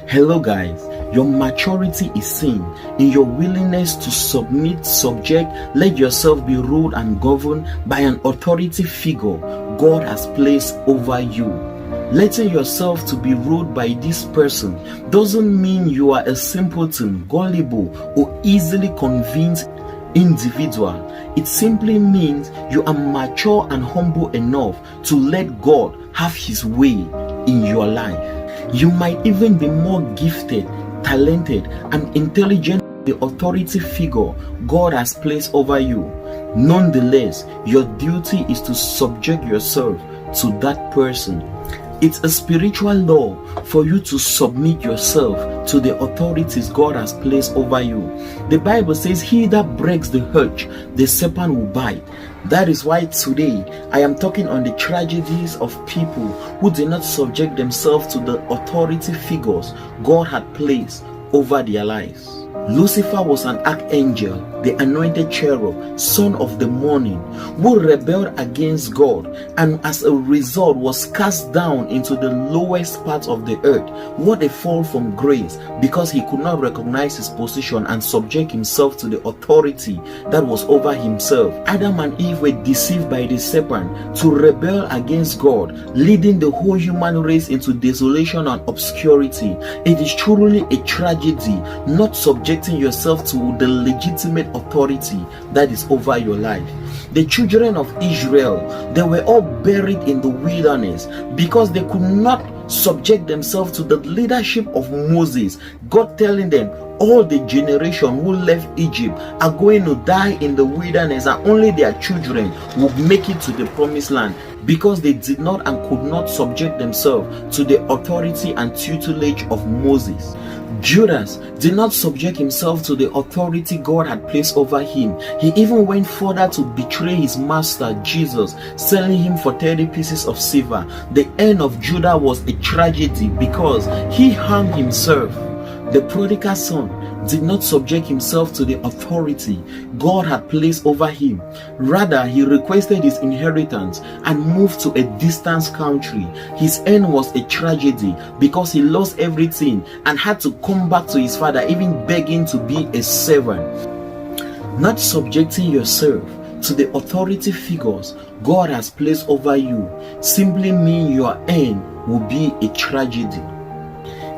Hello guys, your maturity is seen in your willingness to submit, subject, let yourself be ruled and governed by an authority figure God has placed over you. Letting yourself to be ruled by this person doesn't mean you are a simpleton, gullible, or easily convinced individual. It simply means you are mature and humble enough to let God have his way in your life. You might even be more gifted, talented, and intelligent than the authority figure God has placed over you. Nonetheless, your duty is to subject yourself to that person. It's a spiritual law for you to submit yourself to the authorities God has placed over you. The Bible says, he that breaks the hedge, the serpent will bite. That is why today I am talking on the tragedies of people who did not subject themselves to the authority figures God had placed over their lives. Lucifer was an archangel, the anointed cherub, son of the morning, who rebelled against God and as a result was cast down into the lowest part of the earth. What a fall from grace, because he could not recognize his position and subject himself to the authority that was over himself. Adam and Eve were deceived by the serpent to rebel against God, leading the whole human race into desolation and obscurity. It is truly a tragedy not subjecting yourself to the legitimate authority that is over your life. The children of Israel, they were all buried in the wilderness because they could not subject themselves to the leadership of Moses. God telling them all the generation who left Egypt are going to die in the wilderness and only their children will make it to the promised land, because they did not and could not subject themselves to the authority and tutelage of Moses. Judas did not subject himself to the authority God had placed over him. He even went further to betray his master Jesus, selling him for 30 pieces of silver. The end of Judas was a tragedy because he harmed himself. The prodigal son did not subject himself to the authority God had placed over him. Rather, he requested his inheritance and moved to a distant country. His end was a tragedy because he lost everything and had to come back to his father, even begging to be a servant. Not subjecting yourself to the authority figures God has placed over you simply means your end will be a tragedy.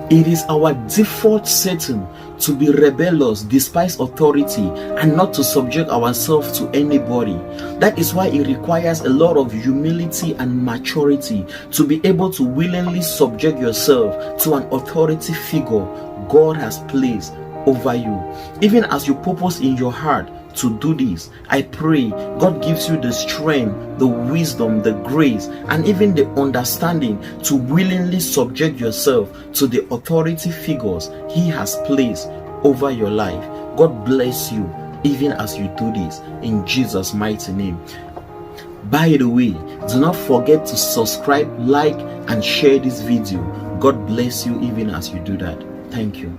It is our default setting to be rebellious, despise authority, and not to subject ourselves to anybody. That is why it requires a lot of humility and maturity to be able to willingly subject yourself to an authority figure God has placed over you. Even as you purpose in your heart to do this, I pray God gives you the strength, the wisdom, the grace, and even the understanding to willingly subject yourself to the authority figures he has placed over your life. God bless you even as you do this in Jesus' mighty name. By the way, do not forget to subscribe, like, and share this video. God bless you even as you do that. Thank you.